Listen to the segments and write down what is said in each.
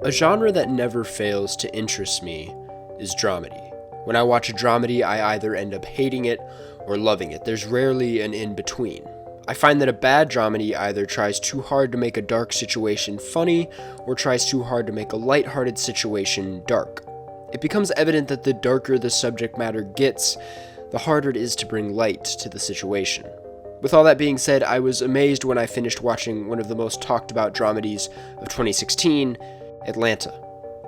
A genre that never fails to interest me is dramedy. When I watch a dramedy, I either end up hating it or loving it. There's rarely an in-between. I find that a bad dramedy either tries too hard to make a dark situation funny or tries too hard to make a lighthearted situation dark. It becomes evident that the darker the subject matter gets, the harder it is to bring light to the situation. With all that being said, I was amazed when I finished watching one of the most talked about dramedies of 2016, Atlanta.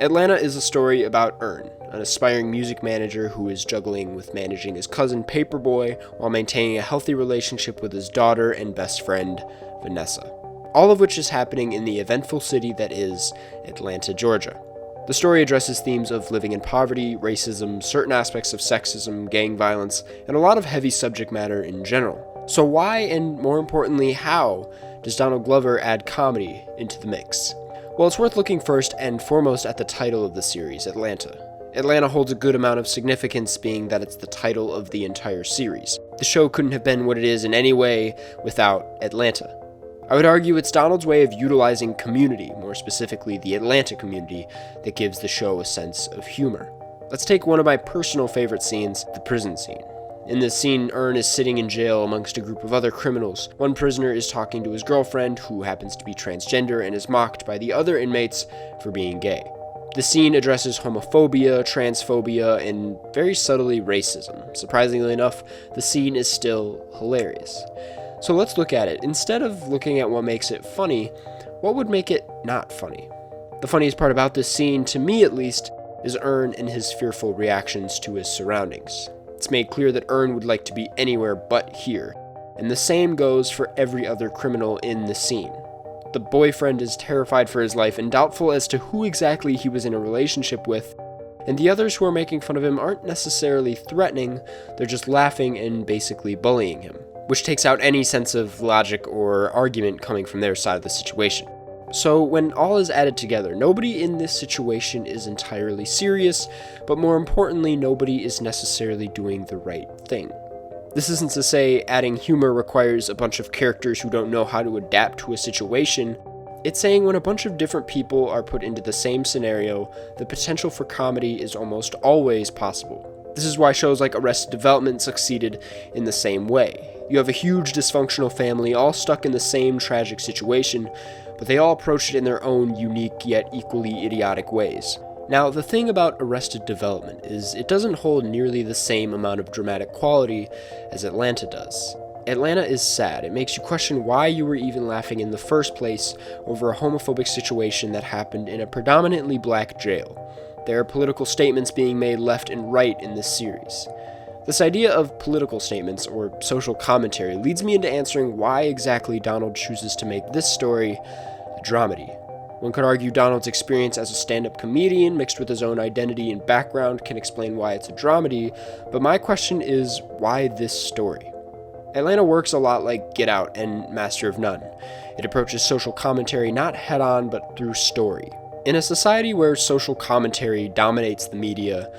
Atlanta is a story about Ern, an aspiring music manager who is juggling with managing his cousin Paperboy while maintaining a healthy relationship with his daughter and best friend, Vanessa. All of which is happening in the eventful city that is Atlanta, Georgia. The story addresses themes of living in poverty, racism, certain aspects of sexism, gang violence, and a lot of heavy subject matter in general. So why, and more importantly, how, does Donald Glover add comedy into the mix? Well, it's worth looking first and foremost at the title of the series, Atlanta. Atlanta holds a good amount of significance, being that it's the title of the entire series. The show couldn't have been what it is in any way without Atlanta. I would argue it's Donald's way of utilizing community, more specifically the Atlanta community, that gives the show a sense of humor. Let's take one of my personal favorite scenes, the prison scene. In this scene, Ern is sitting in jail amongst a group of other criminals. One prisoner is talking to his girlfriend, who happens to be transgender and is mocked by the other inmates for being gay. The scene addresses homophobia, transphobia, and very subtly racism. Surprisingly enough, the scene is still hilarious. So let's look at it. Instead of looking at what makes it funny, what would make it not funny? The funniest part about this scene, to me at least, is Ern and his fearful reactions to his surroundings. It's made clear that Ern would like to be anywhere but here, and the same goes for every other criminal in the scene. The boyfriend is terrified for his life and doubtful as to who exactly he was in a relationship with, and the others who are making fun of him aren't necessarily threatening, they're just laughing and basically bullying him, which takes out any sense of logic or argument coming from their side of the situation. So when all is added together, nobody in this situation is entirely serious, but more importantly, nobody is necessarily doing the right thing. This isn't to say adding humor requires a bunch of characters who don't know how to adapt to a situation. It's saying when a bunch of different people are put into the same scenario, the potential for comedy is almost always possible. This is why shows like Arrested Development succeeded in the same way. You have a huge dysfunctional family all stuck in the same tragic situation, but they all approach it in their own unique yet equally idiotic ways. Now, the thing about Arrested Development is it doesn't hold nearly the same amount of dramatic quality as Atlanta does. Atlanta is sad. It makes you question why you were even laughing in the first place over a homophobic situation that happened in a predominantly black jail. There are political statements being made left and right in this series. This idea of political statements, or social commentary, leads me into answering why exactly Donald chooses to make this story a dramedy. One could argue Donald's experience as a stand-up comedian mixed with his own identity and background can explain why it's a dramedy, but my question is, why this story? Atlanta works a lot like Get Out and Master of None. It approaches social commentary not head-on but through story. In a society where social commentary dominates the media,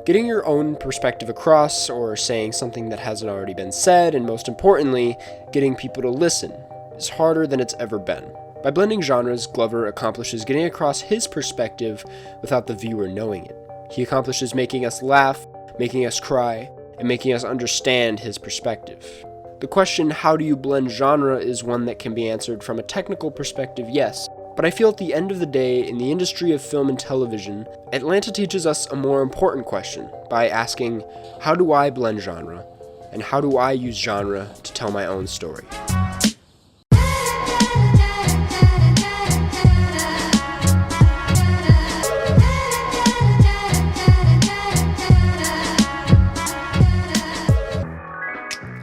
getting your own perspective across, or saying something that hasn't already been said, and most importantly, getting people to listen, is harder than it's ever been. By blending genres, Glover accomplishes getting across his perspective without the viewer knowing it. He accomplishes making us laugh, making us cry, and making us understand his perspective. The question, how do you blend genre, is one that can be answered from a technical perspective, yes, but I feel at the end of the day, in the industry of film and television, Atlanta teaches us a more important question by asking, how do I blend genre, and how do I use genre to tell my own story?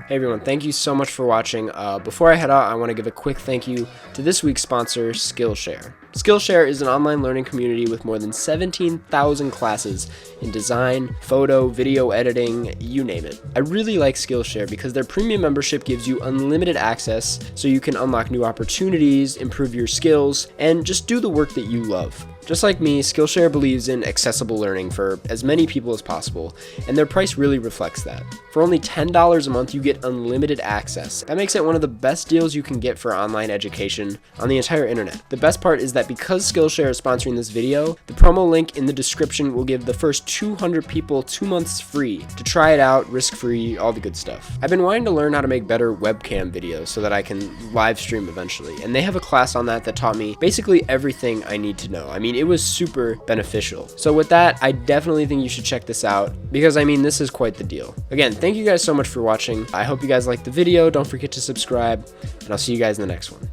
Hey everyone, thank you so much for watching. Before I head out, I want to give a quick thank you to this week's sponsor, Skillshare. Skillshare is an online learning community with more than 17,000 classes in design, photo, video editing, you name it. I really like Skillshare because their premium membership gives you unlimited access so you can unlock new opportunities, improve your skills, and just do the work that you love. Just like me, Skillshare believes in accessible learning for as many people as possible, and their price really reflects that. For only $10 a month, you get unlimited access. That makes it one of the best deals you can get for online education on the entire internet. The best part is that because Skillshare is sponsoring this video, the promo link in the description will give the first 200 people 2 months free to try it out, risk-free, all the good stuff. I've been wanting to learn how to make better webcam videos so that I can live stream eventually, and they have a class on that taught me basically everything I need to know. I mean, it was super beneficial. So with that, I definitely think you should check this out because I mean, this is quite the deal. Again, thank you guys so much for watching. I hope you guys liked the video. Don't forget to subscribe, and I'll see you guys in the next one.